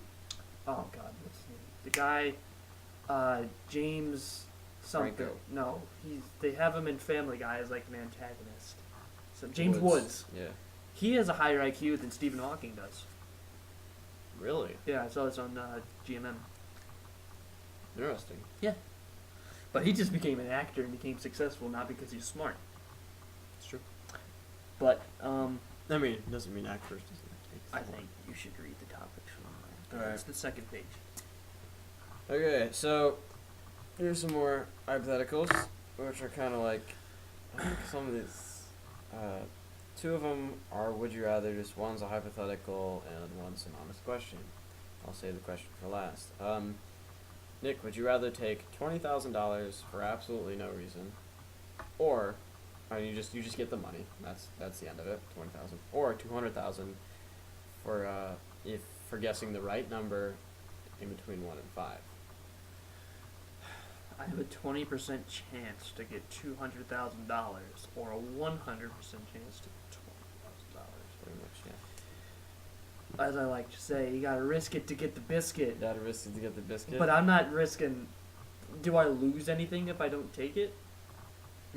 Oh God, what's his name? The guy, James something. Franco. No, they have him in Family Guy as like an antagonist. So James Woods. Yeah. He has a higher IQ than Stephen Hawking does. Really? Yeah, I saw this on GMM. Interesting. Yeah. But he just became an actor and became successful not because he's smart. It's true. But I mean, it doesn't mean actors doesn't. I think you should read the topics from Alright. It's the second page. Okay, so here's some more hypotheticals, which are kind of like I think some of these. Two of them are would you rather. Just one's a hypothetical and one's an honest question. I'll save the question for last. Nick, would you rather take $20,000 for absolutely no reason, or you just get the money? That's the end of it. 20,000 or 200,000 for guessing the right number in between 1 and 5. I have a 20% chance to get $200,000 or a 100% chance to get $20,000. Pretty much, yeah. As I like to say, you gotta risk it to get the biscuit. You gotta risk it to get the biscuit. But I'm not risking. Do I lose anything if I don't take it?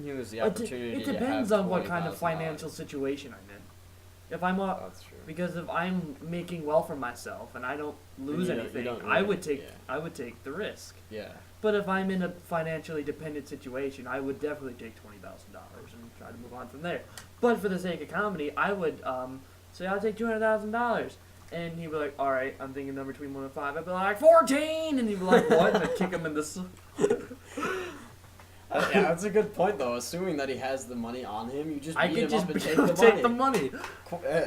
You lose the opportunity. It depends on what kind of $20,000. financial situation I'm in. If I'm That's true. because if I'm making well for myself and I don't lose anything, I would take the risk. Yeah. But if I'm in a financially dependent situation, I would definitely take $20,000 and try to move on from there. But for the sake of comedy, I would say I'll take $200,000, and he'd be like, "All right, I'm thinking number between 1 and 5." I'd be like, 14, and he'd be like, "What?" And I'd kick him in the. Yeah, that's a good point though. Assuming that he has the money on him, you just beat him up and take the money.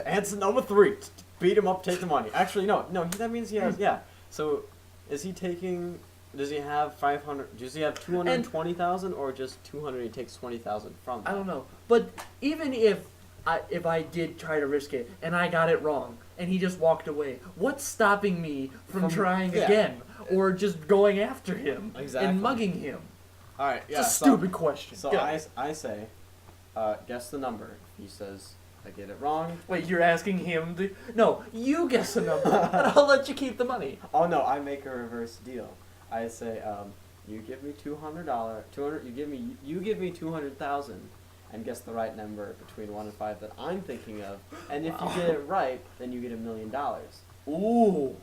Answer number 3: beat him up, take the money. Actually, no. That means he has. Yeah. So, is he taking? Does he have 500? Does he have 220,000 or just 200? He takes 20,000 from. I don't know, but even if I did try to risk it and I got it wrong and he just walked away, what's stopping me from trying again or just going after him and mugging him? All right, yeah. It's a stupid question. So I say, guess the number. He says, I get it wrong. Wait, you're asking him to? No, you guess the number, and I'll let you keep the money. Oh no, I make a reverse deal. I say, you give me $200. You give me 200,000, and guess the right number between 1 and 5 that I'm thinking of. And if you get it right, then you get $1 million. Ooh.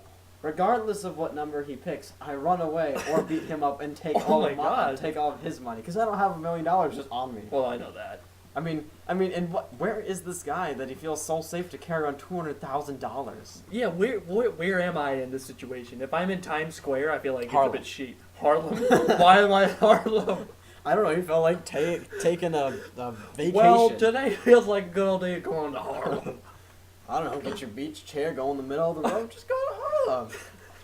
Regardless of what number he picks, I run away or beat him up and take all of his money because I don't have $1 million just on me. Well, I know that. I mean, and where is this guy that he feels so safe to carry on $200,000? Yeah, where am I in this situation? If I'm in Times Square, I feel like Harlem. it's a bit cheap. Harlem? Why am I in Harlem? I don't know. He felt like taking a vacation. Well, today feels like a good old day going to Harlem. I don't know. Get your beach chair, go in the middle of the road, just go to Harlem.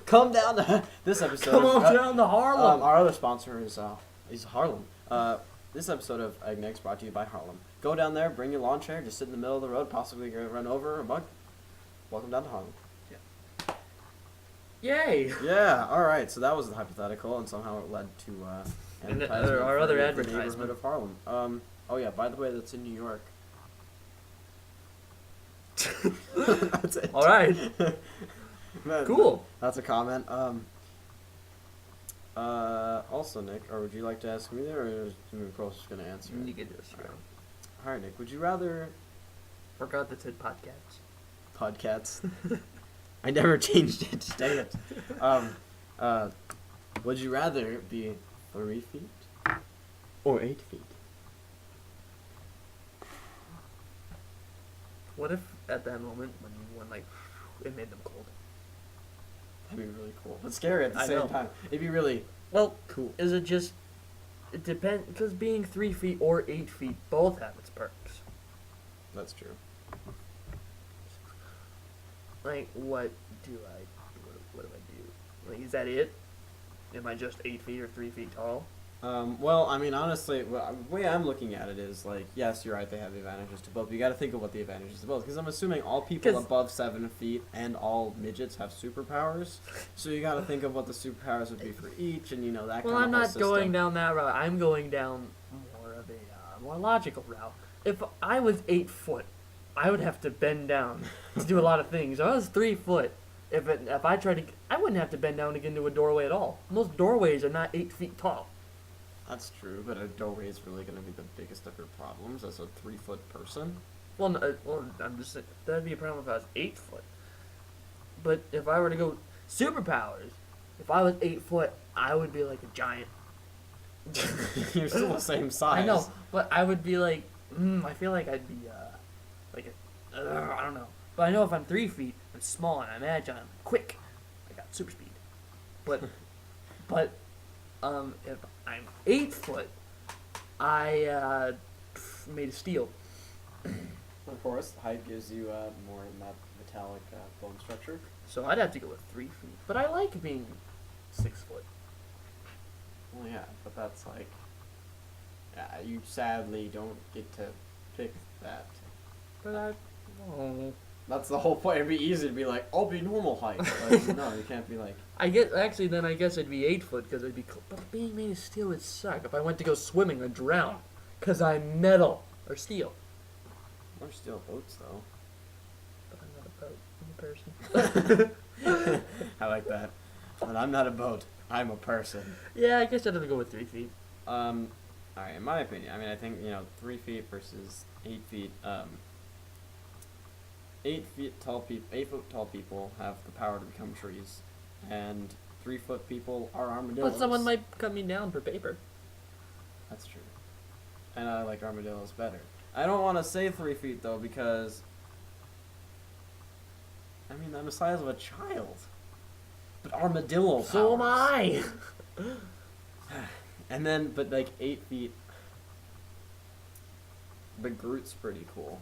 Come down to this episode. Come on down to Harlem. Our other sponsor is Harlem. This episode of NaG is brought to you by Harlem. Go down there, bring your lawn chair, just sit in the middle of the road, possibly get run over a bug. Welcome down to Harlem. Yeah. Yay! Yeah. All right. So that was the hypothetical, and somehow it led to And advertisement our for other the advertisement. neighborhood of Harlem. Oh yeah. By the way, that's in New York. That's it. All right. Cool. That's a comment. Also, Nick, or would you like to ask me there, or is Nicole just gonna answer? You can just go. All right, Nick. Would you rather Forgot that said podcasts. podcasts? I never changed it. Dang it. Would you rather be 3 feet or 8 feet? What if at that moment when you went like, it made them cold? That'd be really cool, but scary at the I same know. time. It'd be really Well, cool. is it just? It depends, because being 3 feet or 8 feet both have its perks. That's true. Like, what do I do? Like, is that it? Am I just 8 feet or 3 feet tall? Well, I mean, honestly, the way I'm looking at it is like, yes, you're right. They have the advantages to both. But you got to think of what the advantages to both, because I'm assuming all people 'Cause- above 7 feet and all midgets have superpowers. So you got to think of what the superpowers would be for each, and you know that. Well, kind I'm of not going down that route. I'm going down more of a more logical route. If I was 8 foot, I would have to bend down to do a lot of things. If I was 3 foot, if I tried to, I wouldn't have to bend down to get into a doorway at all. Most doorways are not 8 feet tall. That's true, but a doorway is really going to be the biggest of your problems as a 3-foot person. Well, no, I'm just saying, that'd be a problem if I was 8 foot. But if I were to go superpowers, if I was 8 foot, I would be like a giant. You're still the same size. I know, but I would be like, I feel like I'd be I don't know. But I know if I'm 3 feet, I'm small and I'm agile, I'm quick. I got super speed. But if I'm 8 foot, I made of steel. Of course, height gives you more metallic bone structure. So I'd have to go with 3 feet. But I like being 6 foot. Well, yeah, but that's like, you sadly don't get to pick that. But That's the whole point. It'd be easy to be like, I'll be normal height. But no, you can't be like. I guess I'd be 8 foot because I'd be cool. But being made of steel would suck. If I went to go swimming, I'd drown because I'm metal or steel. There's still boats though. But I'm not a boat. I'm a person. I like that. But I'm not a boat. I'm a person. Yeah, I guess I'd have to go with 3 feet. All right. In my opinion, I mean, I think 3 feet versus 8 feet. 8 foot tall people have the power to become trees, and 3 foot people are armadillos. But someone might cut me down for paper. That's true. And I like armadillos better. I don't want to say 3 feet though, because I mean I'm the size of a child. But armadillo. So am powers. I. And then, but like 8 feet. But Groot's pretty cool.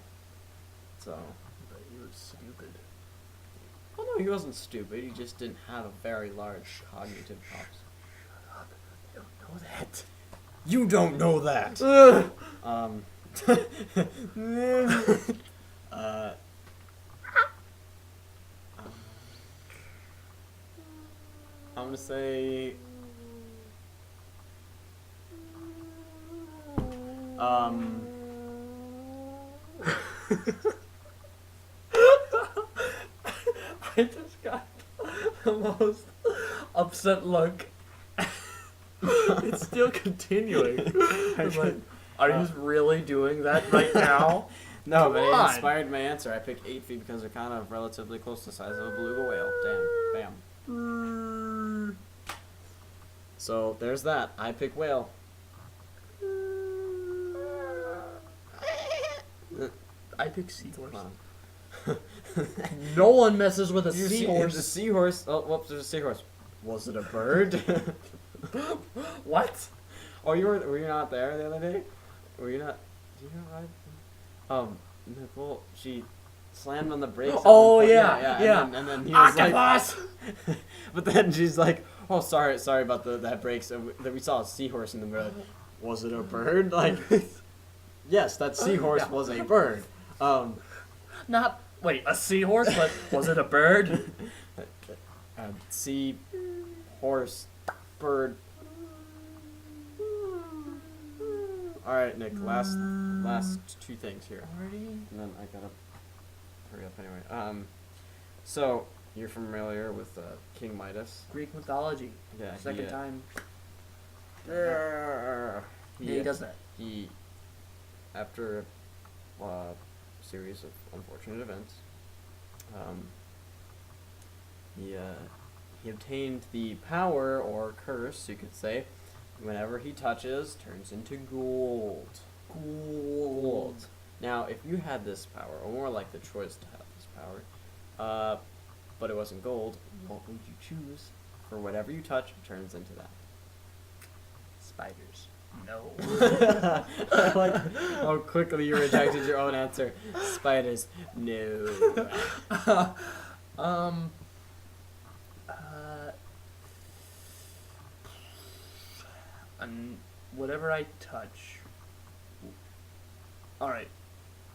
So. But he was stupid. Well, no, he wasn't stupid. He just didn't have a very large cognitive pops. Shut up. I don't know that. You don't know that. I'm gonna say. I just got the most upset look. It's still continuing. I'm like, are you really doing that right now? No, Come but it on. inspired my answer. I picked 8 feet because they're kind of relatively close to the size of a beluga whale. Damn. Bam. So there's that. I pick whale. I pick seahorse. Come No one messes with a You see- seahorse. The seahorse. Oh, whoops! There's a seahorse. Was it a bird? What? Oh, were you not there the other day? Were you not? Do you know right? Nicole, she slammed on the brakes. at Oh, one point. yeah. And then he was like, Octopus! but then she's like, oh, sorry about that brakes. And then we saw a seahorse in the mirror. Like, was it a bird? Like, yes, that seahorse Yeah. was a bird. Not wait, a seahorse, but was it a bird? sea, horse, bird. All right, Nick. Last two things here, Already? and then I gotta hurry up anyway. So you're familiar with King Midas? Greek mythology. Yeah. Second time. He does that. He, after a series of unfortunate events, he obtained the power, or curse, you could say. Whenever he touches, turns into gold. Gold. Now, if you had this power, or more like the choice to have this power, but it wasn't gold, what would you choose? For whatever you touch, turns into that. Spiders. No. I like how quickly you rejected your own answer. Spiders. No. Whatever I touch. Alright.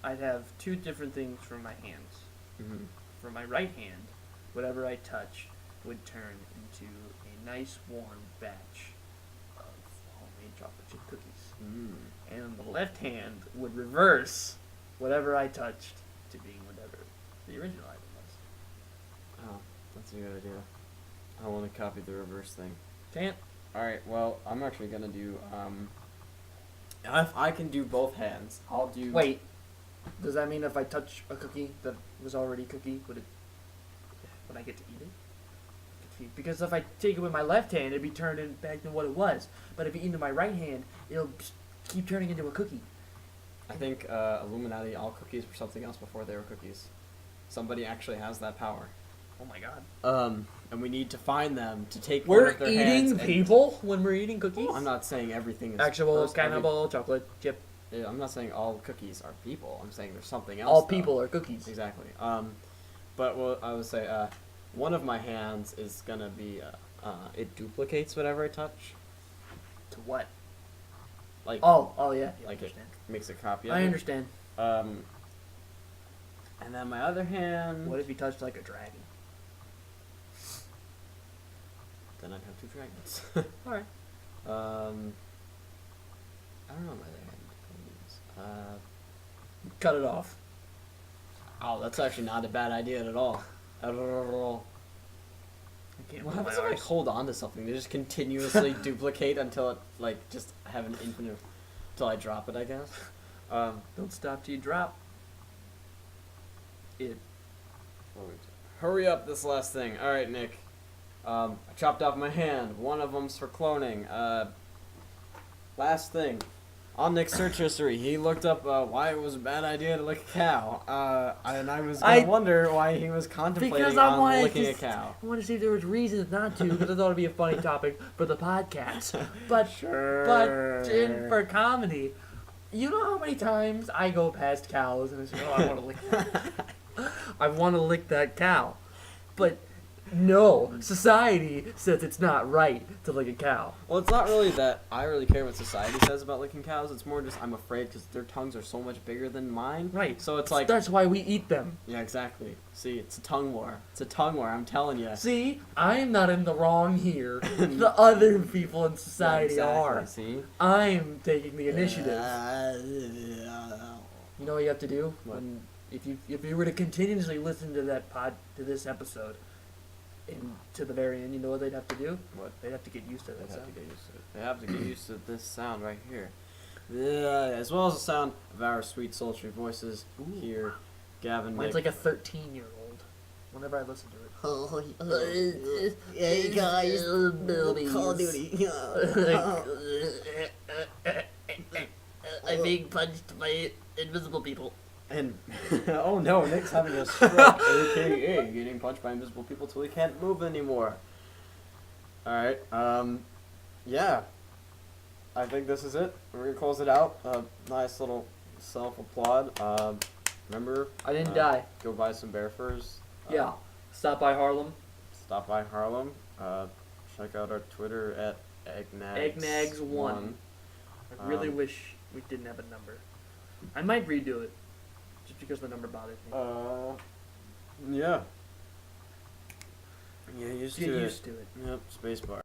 I'd have two different things for my hands. Mm-hmm. For my right hand, whatever I touch would turn into a nice warm batch of homemade chocolate chip cookies. And the left hand would reverse whatever I touched to being whatever the original item was. Oh, that's a good idea. I want to copy the reverse thing. Can't. Alright, well, I'm actually gonna do, if I can do both hands, I'll do... Wait. Does that mean if I touch a cookie that was already cookie, would I get to eat it? Because if I take it with my left hand, it'd be turned back to what it was. But if you eat it in my right hand, it'll keep turning into a cookie. I think Illuminati, all cookies were something else before they were cookies. Somebody actually has that power. Oh my god. And we need to find them to take We're one of their hands eating people when we're eating cookies? I'm not saying everything is... Actual cannibal chocolate chip. Yeah, I'm not saying all cookies are people. I'm saying there's something else. All though. people are cookies. Exactly. But what I would say, one of my hands is gonna be, it duplicates whatever I touch. To what? Like. Oh yeah. Like I it makes a copy. I of understand. it. And then my other hand. What if you touched like a dragon? Then I'd have two dragons. All right. I don't know my other hand. Cut it off. Oh, that's actually not a bad idea at all. At all. I can't What move my happens if I arms. hold on to something? They just continuously duplicate until it, like, just have an infinite... Until I drop it, I guess. Don't stop till you drop it. Hurry up, this last thing. Alright, Nick. I chopped off my hand. One of them's for cloning. Last thing. On Nick's search history, he looked up why it was a bad idea to lick a cow. And I was going to wonder why he was contemplating on licking a cow. I want to see if there was reasons not to, because I thought it'd be a funny topic for the podcast. But for comedy, you know how many times I go past cows and I say, "Oh, I want to lick that. I want to lick that cow," but no, society says it's not right to lick a cow. Well, it's not really that I really care what society says about licking cows. It's more just I'm afraid because their tongues are so much bigger than mine. Right. So it's like... That's why we eat them. Yeah, exactly. See, it's a tongue war. It's a tongue war, I'm telling you. See, I'm not in the wrong here. The other people in society are. See? I'm taking the initiative. You know what you have to do? What? If you were to continuously listen to this episode, and to the very end, you know what they'd have to do? What? They'd have to get used to that They have sound. to get used to it. They have to get used to this sound right here. As well as the sound of our sweet, sultry voices here. Gavin, Mine's Nick. like a 13-year-old. Whenever I listen to it. Oh, hey guys, Call of Duty. I'm being punched by invisible people. And, oh no, Nick's having a stroke, aka getting punched by invisible people till he can't move anymore. Alright, yeah. I think this is it. We're gonna close it out. Nice little self-applaud. Remember? I didn't die. Go buy some bear furs. Yeah. Stop by Harlem. Stop by Harlem. Check out our Twitter at Eggnags1. I really wish we didn't have a number. I might redo it. Just because the number bothers me. Yeah. Get used Get to used it. to it. Yep, spacebar.